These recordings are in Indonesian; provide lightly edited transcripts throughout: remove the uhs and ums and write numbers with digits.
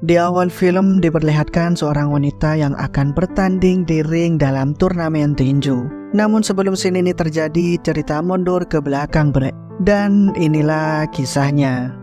Di awal film diperlihatkan seorang wanita yang akan bertanding di ring dalam turnamen tinju. Namun sebelum scene ini terjadi, cerita mundur ke belakang, Bre. Dan inilah kisahnya.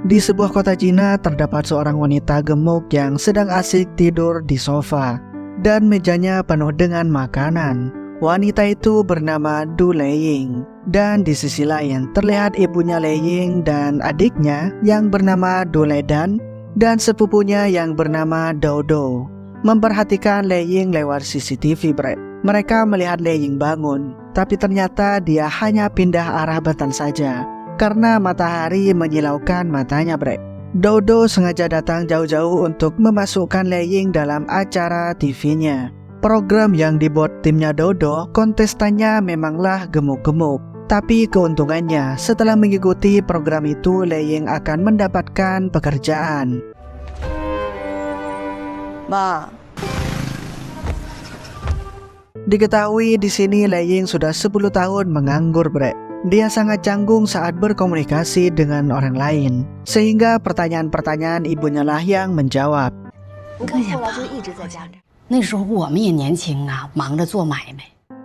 Di sebuah kota Cina terdapat seorang wanita gemuk yang sedang asik tidur di sofa. Dan mejanya penuh dengan makanan. Wanita itu bernama Du Leiying. Dan di sisi lain terlihat ibunya Leiying dan adiknya yang bernama Du Ledan dan sepupunya yang bernama Dodo memperhatikan Leiying lewat CCTV, Bre. Mereka melihat Leiying bangun, tapi ternyata dia hanya pindah arah badan saja karena matahari menyilaukan matanya, Bre. Dodo sengaja datang jauh-jauh untuk memasukkan Leiying dalam acara TV-nya. Program yang dibuat timnya Dodo, kontestannya memanglah gemuk-gemuk. Tapi keuntungannya, setelah mengikuti program itu, Leiying akan mendapatkan pekerjaan. Ma. Diketahui di sini Leiying sudah 10 tahun menganggur, Bre. Dia sangat canggung saat berkomunikasi dengan orang lain, sehingga pertanyaan-pertanyaan ibunya lah yang menjawab.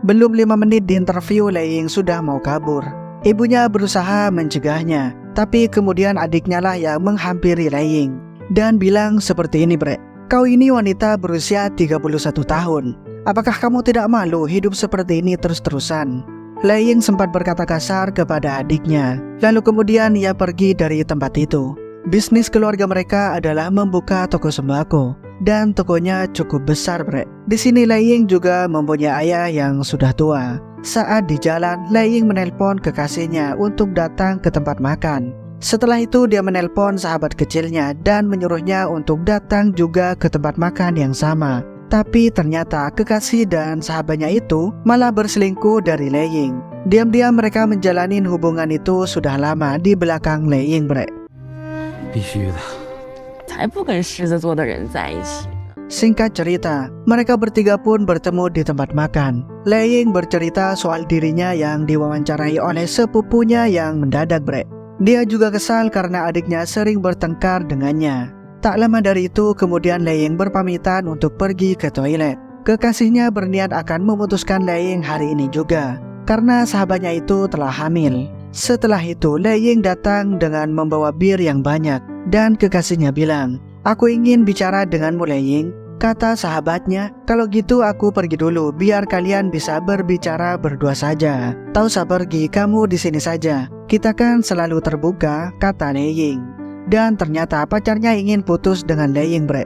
Belum 5 menit di interview, Leiying sudah mau kabur. Ibunya berusaha mencegahnya, tapi kemudian adiknya lah yang menghampiri Leiying dan bilang seperti ini, Bre. Kau ini wanita berusia 31 tahun. Apakah kamu tidak malu hidup seperti ini terus-terusan? Leiying sempat berkata kasar kepada adiknya. Lalu kemudian ia pergi dari tempat itu. Bisnis keluarga mereka adalah membuka toko sembako. Dan tokonya cukup besar, Bre. Di sini Leiying juga mempunyai ayah yang sudah tua. Saat di jalan, Leiying menelpon kekasihnya untuk datang ke tempat makan. Setelah itu dia menelpon sahabat kecilnya dan menyuruhnya untuk datang juga ke tempat makan yang sama. Tapi ternyata kekasih dan sahabatnya itu malah berselingkuh dari Leiying. Diam-diam mereka menjalani hubungan itu sudah lama di belakang Leiying, Bre. Singkat cerita, mereka bertiga pun bertemu di tempat makan. Leiying bercerita soal dirinya yang diwawancarai oleh sepupunya yang mendadak, Bre. Dia juga kesal karena adiknya sering bertengkar dengannya. Tak lama dari itu, kemudian Leiying berpamitan untuk pergi ke toilet. Kekasihnya berniat akan memutuskan Leiying hari ini juga, karena sahabatnya itu telah hamil. Setelah itu, Leiying datang dengan membawa bir yang banyak, dan kekasihnya bilang, "Aku ingin bicara denganmu, Leiying." Kata sahabatnya, "Kalau gitu aku pergi dulu, biar kalian bisa berbicara berdua saja." "Tak usah pergi, kamu di sini saja. Kita kan selalu terbuka," kata Leiying. Dan ternyata pacarnya ingin putus dengan Leiying, Bre.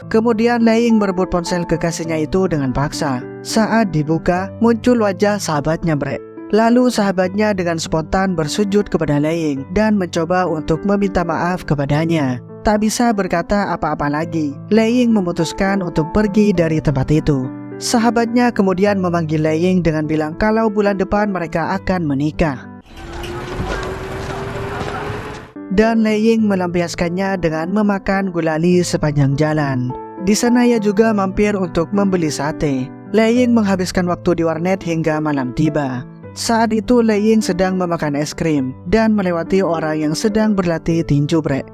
Kemudian Leiying merebut ponsel kekasihnya itu dengan paksa. Saat dibuka, muncul wajah sahabatnya, Bre. Lalu sahabatnya dengan spontan bersujud kepada Leiying dan mencoba untuk meminta maaf kepadanya. Tak bisa berkata apa-apa lagi, Leiying memutuskan untuk pergi dari tempat itu. Sahabatnya kemudian memanggil Leiying dengan bilang kalau bulan depan mereka akan menikah. Dan Leiying melampiaskannya dengan memakan gulali sepanjang jalan. Di sana ia juga mampir untuk membeli sate. Leiying menghabiskan waktu di warnet hingga malam tiba. Saat itu Leiying sedang memakan es krim dan melewati orang yang sedang berlatih tinju, Bre.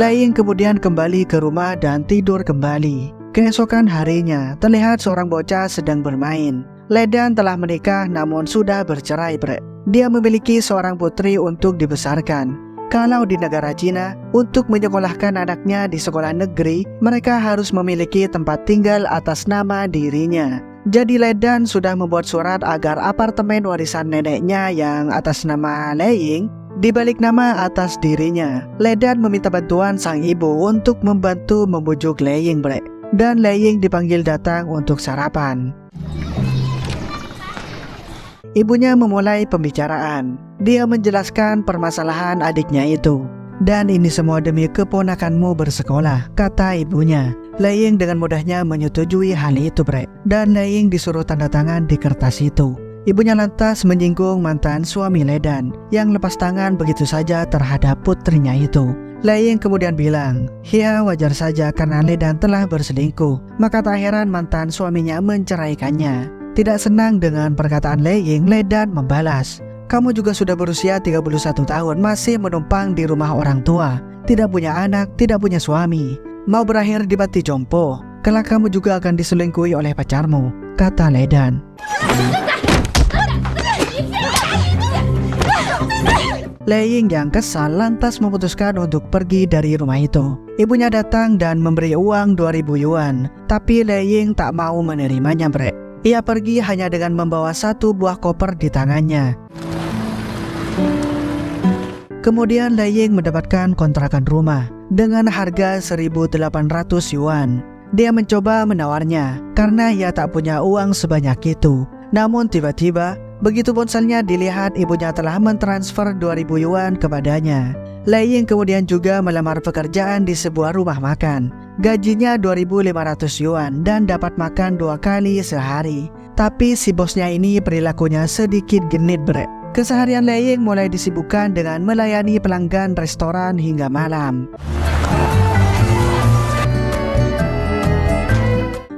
Leiying kemudian kembali ke rumah dan tidur kembali. Keesokan harinya, terlihat seorang bocah sedang bermain. Ledan telah menikah namun sudah bercerai, Bre. Dia memiliki seorang putri untuk dibesarkan. Kalau di negara Cina, untuk menyekolahkan anaknya di sekolah negeri, mereka harus memiliki tempat tinggal atas nama dirinya. Jadi Ledan sudah membuat surat agar apartemen warisan neneknya yang atas nama Leiying dibalik nama atas dirinya. Ledan meminta bantuan sang ibu untuk membantu membujuk Leiying, Bre. Dan Leiying dipanggil datang untuk sarapan. Ibunya memulai pembicaraan. Dia menjelaskan permasalahan adiknya itu. Dan ini semua demi keponakanmu bersekolah, kata ibunya. Leiying dengan mudahnya menyetujui hal itu, Bre. Dan Leiying disuruh tanda tangan di kertas itu. Ibunya lantas menyinggung mantan suami Ledan yang lepas tangan begitu saja terhadap putrinya itu. Leiying kemudian bilang, "Ya wajar saja karena Ledan telah berselingkuh, maka tak heran mantan suaminya menceraikannya." Tidak senang dengan perkataan Leiying, Ledan membalas, Kamu juga sudah berusia 31 tahun, masih menumpang di rumah orang tua, tidak punya anak, tidak punya suami. Mau berakhir di panti jompo, kelak kamu juga akan diselingkuhi oleh pacarmu, kata Ledan. Leying yang kesal lantas memutuskan untuk pergi dari rumah itu. Ibunya datang dan memberi uang 2000 yuan, tapi Leying tak mau menerimanya, bre. Ia pergi hanya dengan membawa satu buah koper di tangannya. Kemudian Leying mendapatkan kontrakan rumah dengan harga 1.800 yuan. Dia mencoba menawarnya karena ia tak punya uang sebanyak itu. Namun tiba-tiba begitu ponselnya dilihat, ibunya telah mentransfer 2000 yuan kepadanya. Leying kemudian juga melamar pekerjaan di sebuah rumah makan. Gajinya 2.500 yuan dan dapat makan 2 kali sehari. Tapi si bosnya ini perilakunya sedikit genit, bre. Keseharian Leying mulai disibukkan dengan melayani pelanggan restoran hingga malam.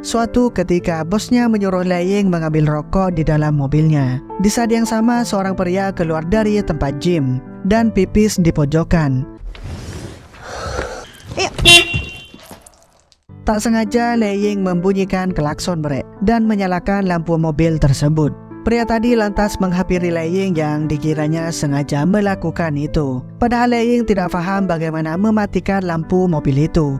Suatu ketika bosnya menyuruh Leying mengambil rokok di dalam mobilnya. Di saat yang sama seorang pria keluar dari tempat gym dan pipis di pojokan. Tak sengaja Leying membunyikan klakson, bre, dan menyalakan lampu mobil tersebut. Pria tadi lantas menghampiri Leying yang dikiranya sengaja melakukan itu. Padahal Leying tidak paham bagaimana mematikan lampu mobil itu.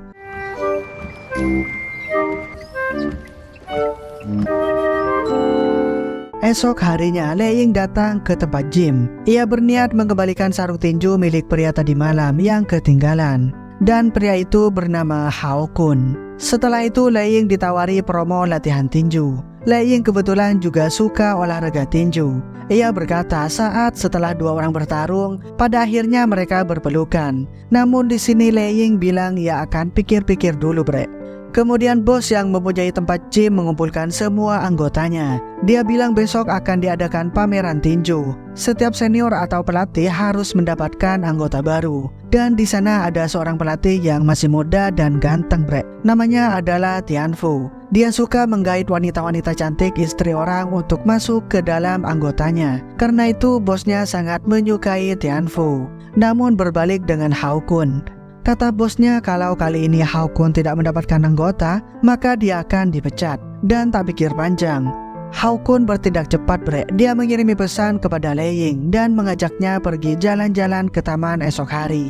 Esok harinya Leying datang ke tempat gym. Ia berniat mengembalikan sarung tinju milik pria tadi malam yang ketinggalan. Dan pria itu bernama Hao Kun. Setelah itu Leying ditawari promo latihan tinju. Leying kebetulan juga suka olahraga tinju. Ia berkata saat setelah 2 orang bertarung, pada akhirnya mereka berpelukan. Namun di sini Leying bilang ia akan pikir-pikir dulu, bre. Kemudian bos yang mempunyai tempat gym mengumpulkan semua anggotanya. Dia bilang besok akan diadakan pameran tinju. Setiap senior atau pelatih harus mendapatkan anggota baru. Dan di sana ada seorang pelatih yang masih muda dan ganteng, bre. Namanya adalah Tianfu. Dia suka menggait wanita-wanita cantik istri orang untuk masuk ke dalam anggotanya. Karena itu bosnya sangat menyukai Tianfu. Namun berbalik dengan Hao Kun. Kata bosnya kalau kali ini Hao Kun tidak mendapatkan anggota, maka dia akan dipecat. Dan tak pikir panjang, Hao Kun bertindak cepat, bre. Dia mengirimi pesan kepada Leying dan mengajaknya pergi jalan-jalan ke taman esok hari.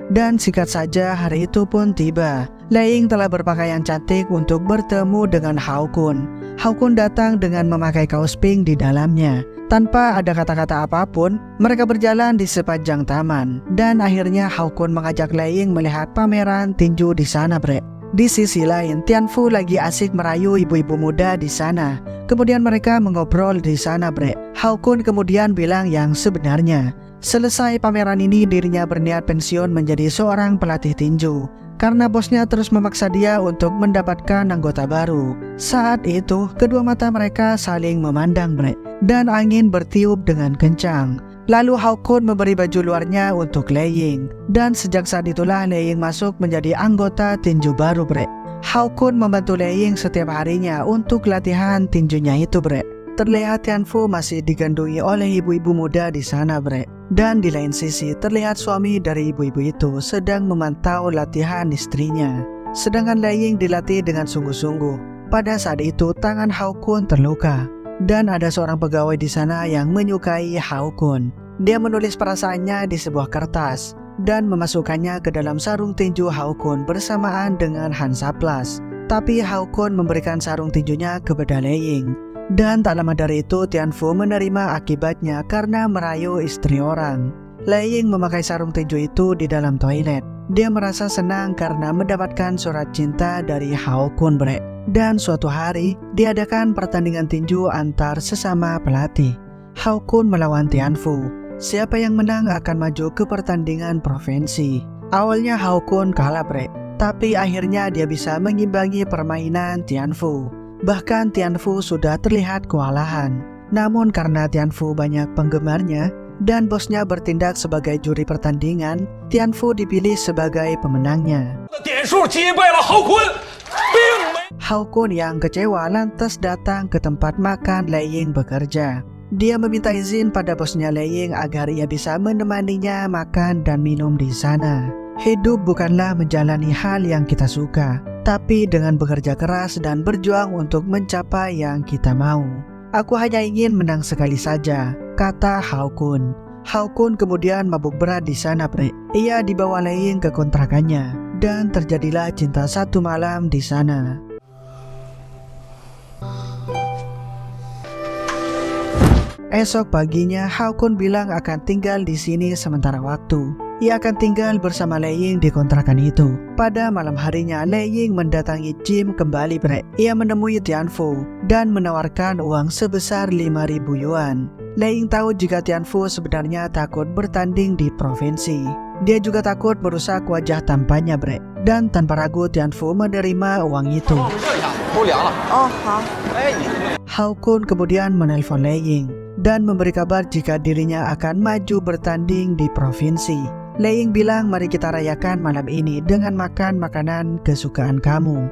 Dan singkat saja hari itu pun tiba. Leying telah berpakaian cantik untuk bertemu dengan Hao Kun. Hao Kun datang dengan memakai kaos pink di dalamnya. Tanpa ada kata-kata apapun, mereka berjalan di sepanjang taman. Dan akhirnya Hao Kun mengajak Leying melihat pameran tinju di sana, bre. Di sisi lain, Tianfu lagi asik merayu ibu-ibu muda di sana. Kemudian mereka mengobrol di sana, bre. Hao Kun kemudian bilang yang sebenarnya. Selesai pameran ini, dirinya berniat pensiun menjadi seorang pelatih tinju. Karena bosnya terus memaksa dia untuk mendapatkan anggota baru. Saat itu, kedua mata mereka saling memandang, bre. Dan angin bertiup dengan kencang. Lalu Hao Kun memberi baju luarnya untuk Leying. Dan sejak saat itulah Leying masuk menjadi anggota tinju baru, bre. Hao Kun membantu Leying setiap harinya untuk latihan tinjunya itu, bre. Terlihat Tianfu masih digandungi oleh ibu-ibu muda di sana, bre. Dan di lain sisi terlihat suami dari ibu-ibu itu sedang memantau latihan istrinya. Sedangkan Leying dilatih dengan sungguh-sungguh. Pada saat itu tangan Hao Kun terluka. Dan ada seorang pegawai di sana yang menyukai Hao Kun. Dia menulis perasaannya di sebuah kertas dan memasukkannya ke dalam sarung tinju Hao Kun bersamaan dengan Hansaplas. Tapi Hao Kun memberikan sarung tinjunya kepada Leying. Dan tak lama dari itu Tianfu menerima akibatnya karena merayu istri orang. Leying memakai sarung tinju itu di dalam toilet. Dia merasa senang karena mendapatkan surat cinta dari Hao Kun, bre. Dan suatu hari diadakan pertandingan tinju antar sesama pelatih. Hao Kun melawan Tianfu. Siapa yang menang akan maju ke pertandingan provinsi. Awalnya Hao Kun kalah, bre. Tapi akhirnya dia bisa mengimbangi permainan Tianfu. Bahkan Tianfu sudah terlihat kewalahan. Namun karena Tianfu banyak penggemarnya dan bosnya bertindak sebagai juri pertandingan, Tianfu dipilih sebagai pemenangnya. Hao Kun yang kecewa lantas datang ke tempat makan Lei Ying bekerja. Dia meminta izin pada bosnya Lei Ying agar ia bisa menemaninya makan dan minum di sana. Hidup bukanlah menjalani hal yang kita suka, tapi dengan bekerja keras dan berjuang untuk mencapai yang kita mau. Aku hanya ingin menang sekali saja, kata Hao Kun. Hao Kun kemudian mabuk berat di sana, Bre. Ia dibawa Lei Ying ke kontrakannya, dan terjadilah cinta satu malam di sana. Esok paginya, Hao Kun bilang akan tinggal di sini sementara waktu. Ia akan tinggal bersama Lei Ying di kontrakan itu. Pada malam harinya, Lei Ying mendatangi Jim kembali, Bre. Ia menemui Tianfu dan menawarkan uang sebesar 5.000 yuan. Lei Ying tahu jika Tianfu sebenarnya takut bertanding di provinsi. Dia juga takut merusak wajah tampannya, Bre. Dan tanpa ragu Tianfu menerima uang itu. Hao Kun kemudian menelpon Lei Ying dan memberi kabar jika dirinya akan maju bertanding di provinsi. Lei Ying bilang, mari kita rayakan malam ini dengan makan makanan kesukaan kamu.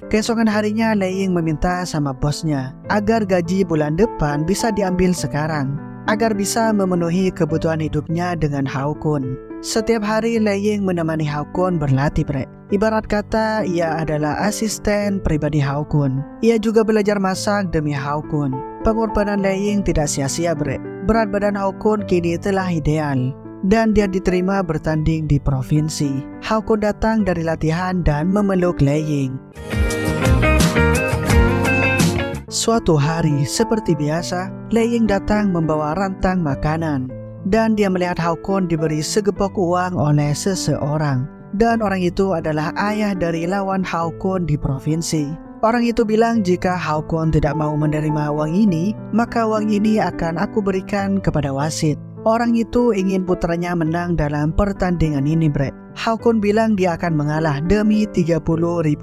Keesokan harinya, Lei Ying meminta sama bosnya agar gaji bulan depan bisa diambil sekarang, agar bisa memenuhi kebutuhan hidupnya dengan Hao Kun. Setiap hari Lei Ying menemani Hao Kun berlatih, Bre. Ibarat kata ia adalah asisten pribadi Hao Kun. Ia juga belajar masak demi Hao Kun. Pengorbanan Lei Ying tidak sia-sia, Bre. Berat badan Hao Kun kini telah ideal dan dia diterima bertanding di provinsi. Hao Kun datang dari latihan dan memeluk Lei Ying. Suatu hari, seperti biasa, Lei Ying datang membawa rantang makanan. Dan dia melihat Hao Kun diberi segepok uang oleh seseorang. Dan orang itu adalah ayah dari lawan Hao Kun di provinsi. Orang itu bilang jika Hao Kun tidak mau menerima uang ini, maka uang ini akan aku berikan kepada wasit. Orang itu ingin putranya menang dalam pertandingan ini, Bre. Hao Kun bilang dia akan mengalah demi 30.000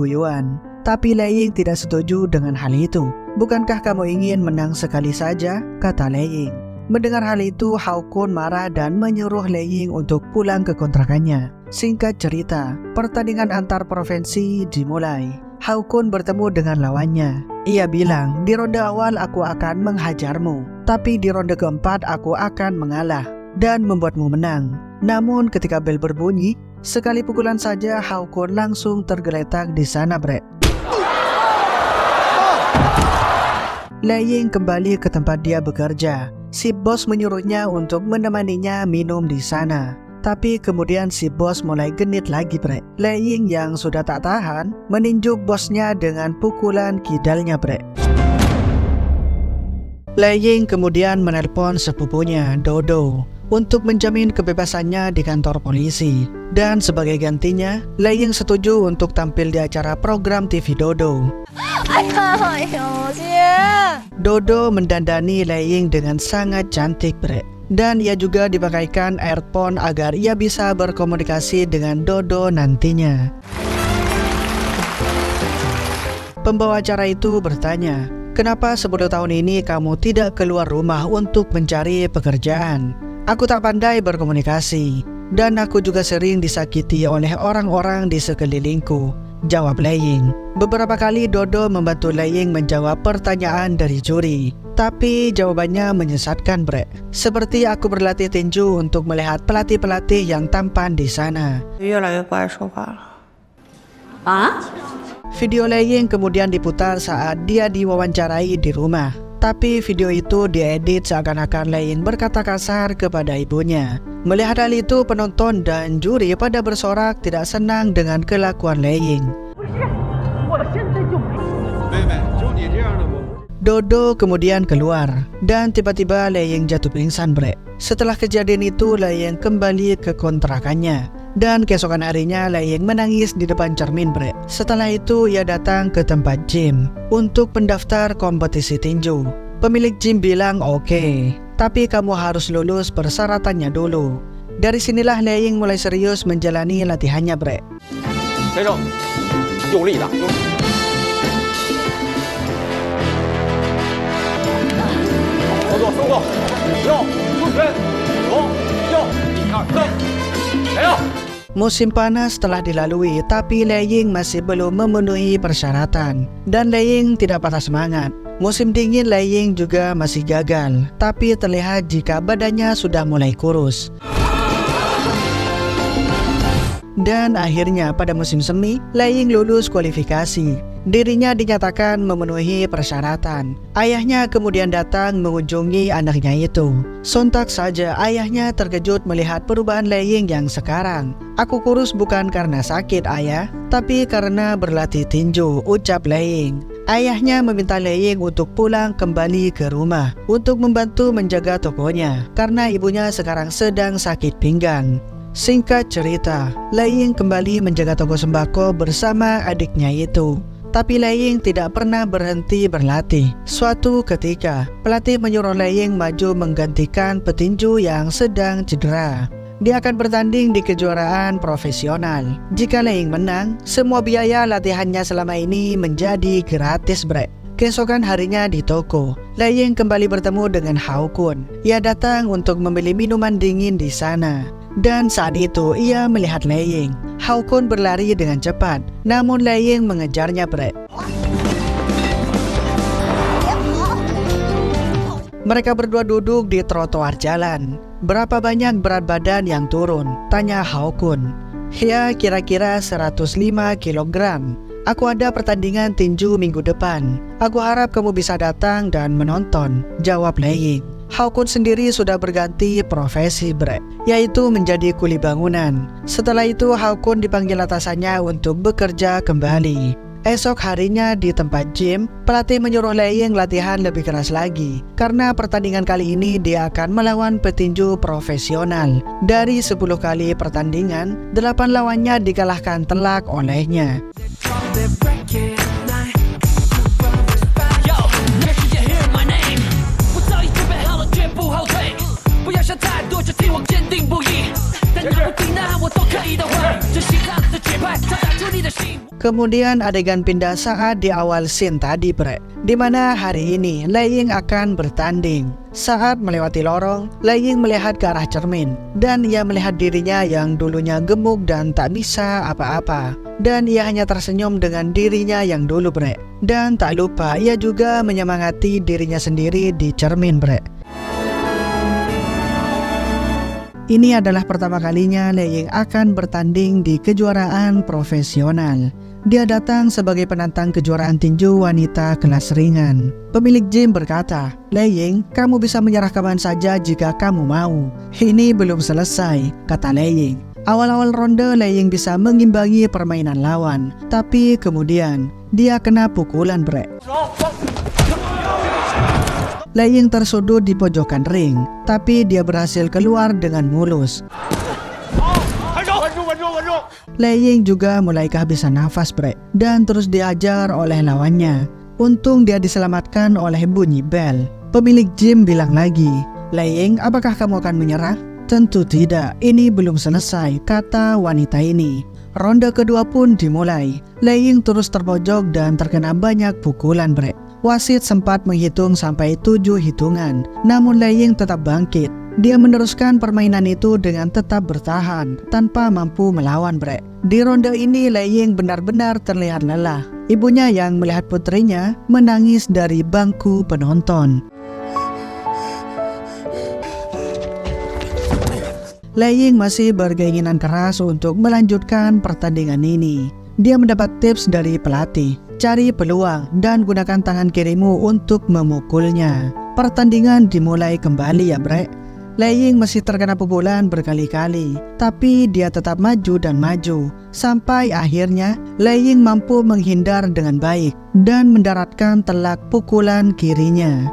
yuan. Tapi Lei Ying tidak setuju dengan hal itu. Bukankah kamu ingin menang sekali saja? Kata Lei Ying. Mendengar hal itu, Hao Kun marah dan menyuruh Lei Ying untuk pulang ke kontrakannya. Singkat cerita, pertandingan antar provinsi dimulai. Hao Kun bertemu dengan lawannya. Ia bilang, di ronde awal aku akan menghajarmu, tapi di ronde keempat aku akan mengalah dan membuatmu menang. Namun ketika bel berbunyi, sekali pukulan saja Hao Kun langsung tergeletak di sana, Bre. Lei Ying kembali ke tempat dia bekerja. Si bos menyuruhnya untuk menemaninya minum di sana. Tapi kemudian si bos mulai genit lagi, Bre. Lei Ying yang sudah tak tahan meninjuk bosnya dengan pukulan kidalnya, Bre. Lei Ying kemudian menelpon sepupunya, Dodo, untuk menjamin kebebasannya di kantor polisi. Dan sebagai gantinya, Lei Ying setuju untuk tampil di acara program TV Dodo. Dodo mendandani Lei Ying dengan sangat cantik, Bre. Dan ia juga dipakaikan earphone agar ia bisa berkomunikasi dengan Dodo nantinya. Pembawa acara itu bertanya, kenapa 10 tahun ini kamu tidak keluar rumah untuk mencari pekerjaan? Aku tak pandai berkomunikasi, dan aku juga sering disakiti oleh orang-orang di sekelilingku, jawab Lei Ying. Beberapa kali Dodo membantu Lei Ying menjawab pertanyaan dari juri, tapi jawabannya menyesatkan, Bre. Seperti aku berlatih tinju untuk melihat pelatih-pelatih yang tampan di sana. Video Lei Ying kemudian diputar saat dia diwawancarai di rumah. Tapi video itu diedit seakan-akan Lei Ying berkata kasar kepada ibunya. Melihat hal itu, penonton dan juri pada bersorak tidak senang dengan kelakuan Lei Ying. Dodo kemudian keluar dan tiba-tiba Lei Ying jatuh pingsan, Bre. Setelah kejadian itu, Lei Ying kembali ke kontrakannya. Dan keesokan harinya Lei Ying menangis di depan cermin, Bre. Setelah itu ia datang ke tempat gym untuk mendaftar kompetisi tinju. Pemilik gym bilang oke, tapi kamu harus lulus persyaratannya dulu. Dari sinilah Lei Ying mulai serius menjalani latihannya, Bre. Musim panas telah dilalui, tapi Lei Ying masih belum memenuhi persyaratan. Dan Lei Ying tidak patah semangat. Musim dingin Lei Ying juga masih gagal, tapi terlihat jika badannya sudah mulai kurus. Dan akhirnya pada musim semi, Lei Ying lulus kualifikasi. Dirinya dinyatakan memenuhi persyaratan. Ayahnya kemudian datang mengunjungi anaknya itu. Sontak saja ayahnya terkejut melihat perubahan Lei Ying yang sekarang. "Aku kurus bukan karena sakit, ayah, tapi karena berlatih tinju," ucap Lei Ying. Ayahnya meminta Lei Ying untuk pulang kembali ke rumah untuk membantu menjaga tokonya karena ibunya sekarang sedang sakit pinggang. Singkat cerita, Lei Ying kembali menjaga toko sembako bersama adiknya itu. Tapi Lei Ying tidak pernah berhenti berlatih. Suatu ketika, pelatih menyuruh Lei Ying maju menggantikan petinju yang sedang cedera. Dia akan bertanding di kejuaraan profesional. Jika Lei Ying menang, semua biaya latihannya selama ini menjadi gratis, bre. Keesokan harinya di toko, Lei Ying kembali bertemu dengan Hao Kun. Ia datang untuk membeli minuman dingin di sana. Dan saat itu ia melihat Lei Ying. Hao Kun berlari dengan cepat, namun Lei Ying mengejarnya, bre. Mereka berdua duduk di trotoar jalan. "Berapa banyak berat badan yang turun?" tanya Hao Kun. "Ya, kira-kira 105 kilogram. Aku ada pertandingan tinju minggu depan. Aku harap kamu bisa datang dan menonton," jawab Lei Ying. Hao Kun sendiri sudah berganti profesi, bre, yaitu menjadi kuli bangunan. Setelah itu Hao Kun dipanggil atasannya untuk bekerja kembali. Esok harinya di tempat gym, pelatih menyuruh Lei Ying latihan lebih keras lagi. Karena pertandingan kali ini dia akan melawan petinju profesional. Dari 10 kali pertandingan, 8 lawannya dikalahkan telak olehnya. Kemudian adegan pindah saat di awal scene tadi, bre, dimana hari ini Lei Ying akan bertanding. Saat melewati lorong, Lei Ying melihat ke arah cermin dan ia melihat dirinya yang dulunya gemuk dan tak bisa apa-apa. Dan ia hanya tersenyum dengan dirinya yang dulu, bre. Dan tak lupa ia juga menyemangati dirinya sendiri di cermin, bre. Ini adalah pertama kalinya Lei Ying akan bertanding di kejuaraan profesional. Dia datang sebagai penantang kejuaraan tinju wanita kelas ringan. Pemilik gym berkata, "Lei Ying, kamu bisa menyerah kapan saja jika kamu mau. Ini belum selesai," kata Lei Ying. Awal-awal ronde Lei Ying bisa mengimbangi permainan lawan, tapi kemudian dia kena pukulan, bre. Lei Ying tersudut di pojokan ring, tapi dia berhasil keluar dengan mulus. Lei Ying juga mulai kehabisan nafas, bre, dan terus diajar oleh lawannya. Untung dia diselamatkan oleh bunyi bel. Pemilik gym bilang lagi, "Lei Ying, apakah kamu akan menyerah?" "Tentu tidak, ini belum selesai," kata wanita ini. Ronde kedua pun dimulai. Lei Ying terus terpojok dan terkena banyak pukulan, bre. Wasit sempat menghitung sampai 7 hitungan, namun Lei Ying tetap bangkit. Dia meneruskan permainan itu dengan tetap bertahan, tanpa mampu melawan, bre. Di ronde ini Lei Ying benar-benar terlihat lelah. Ibunya yang melihat putrinya menangis dari bangku penonton. Lei Ying masih berkeinginan keras untuk melanjutkan pertandingan ini. Dia mendapat tips dari pelatih, cari peluang dan gunakan tangan kirimu untuk memukulnya. Pertandingan dimulai kembali, ya, bre. Lei Ying masih terkena pukulan berkali-kali, tapi dia tetap maju dan maju. Sampai akhirnya Lei Ying mampu menghindar dengan baik dan mendaratkan telak pukulan kirinya.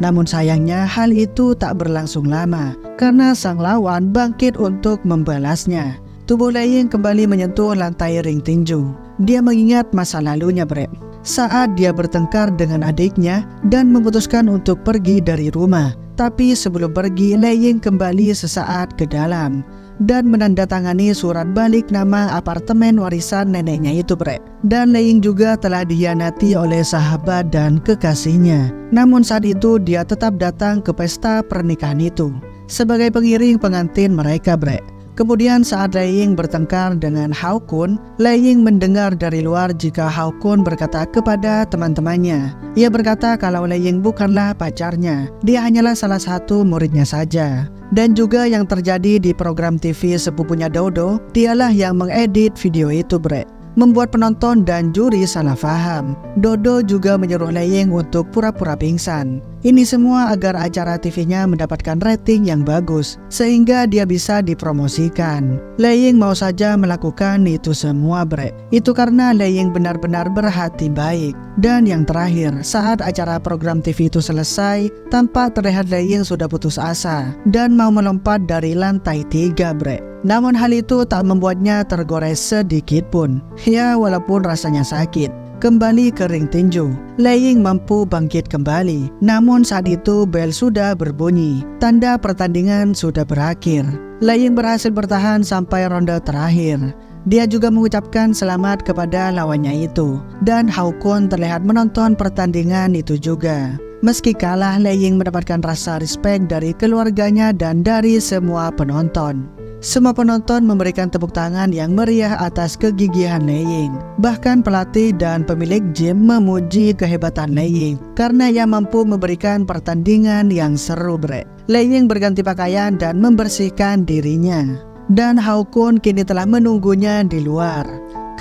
Namun sayangnya hal itu tak berlangsung lama, karena sang lawan bangkit untuk membalasnya. Tubuh Lei Ying kembali menyentuh lantai ring tinju. Dia mengingat masa lalunya, bre. Saat dia bertengkar dengan adiknya dan memutuskan untuk pergi dari rumah. Tapi sebelum pergi, Lei Ying kembali sesaat ke dalam dan menandatangani surat balik nama apartemen warisan neneknya itu, bre. Dan Lei Ying juga telah dikhianati oleh sahabat dan kekasihnya. Namun saat itu dia tetap datang ke pesta pernikahan itu sebagai pengiring pengantin mereka, bre. Kemudian saat Lei Ying bertengkar dengan Hao Kun, Lei Ying mendengar dari luar jika Hao Kun berkata kepada teman-temannya. Ia berkata kalau Lei Ying bukanlah pacarnya, dia hanyalah salah satu muridnya saja. Dan juga yang terjadi di program TV sepupunya Dodo, dialah yang mengedit video itu, bre. Membuat penonton dan juri salah paham. Dodo juga menyuruh Lei Ying untuk pura-pura pingsan. Ini semua agar acara TV-nya mendapatkan rating yang bagus, sehingga dia bisa dipromosikan. Lei Ying mau saja melakukan itu semua, bre. Itu karena Lei Ying benar-benar berhati baik. Dan yang terakhir, saat acara program TV itu selesai, tampak terlihat Lei Ying sudah putus asa dan mau melompat dari lantai 3, bre. Namun hal itu tak membuatnya tergores sedikit pun. Ya, walaupun rasanya sakit. Kembali ke ring tinju, Lei Ying mampu bangkit kembali. Namun saat itu bel sudah berbunyi, tanda pertandingan sudah berakhir. Lei Ying berhasil bertahan sampai ronde terakhir. Dia juga mengucapkan selamat kepada lawannya itu. Dan Hao Kun terlihat menonton pertandingan itu juga. Meski kalah, Lei Ying mendapatkan rasa respek dari keluarganya dan dari semua penonton. Semua penonton memberikan tepuk tangan yang meriah atas kegigihan Lei Ying. Bahkan pelatih dan pemilik gym memuji kehebatan Lei Ying karena ia mampu memberikan pertandingan yang seru, bre. Lei Ying berganti pakaian dan membersihkan dirinya. Dan Hao Kun kini telah menunggunya di luar.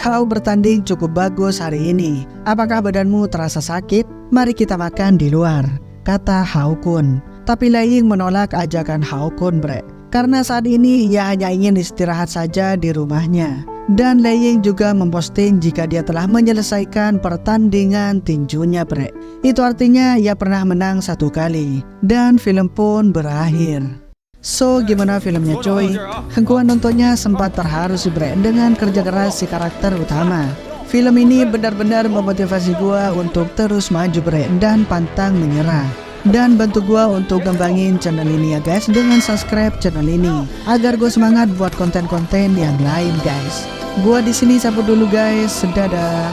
Kau bertanding cukup bagus hari ini. Apakah badanmu terasa sakit? Mari kita makan di luar, kata Hao Kun. Tapi Lei Ying menolak ajakan Hao Kun, bre. Karena saat ini ia hanya ingin istirahat saja di rumahnya. Dan Lei Ying juga memposting jika dia telah menyelesaikan pertandingan tinjunya, bre. Itu artinya ia pernah menang 1 kali. Dan film pun berakhir. So, gimana filmnya, coy? Gua nontonnya sempat terharu sih, bre, dengan kerja keras si karakter utama. Film ini benar-benar memotivasi gua untuk terus maju, bre, dan pantang menyerah. Dan bantu gua untuk kembangin channel ini ya guys, dengan subscribe channel ini agar gue semangat buat konten-konten yang lain guys. Gua di sini cabut dulu guys, dadah.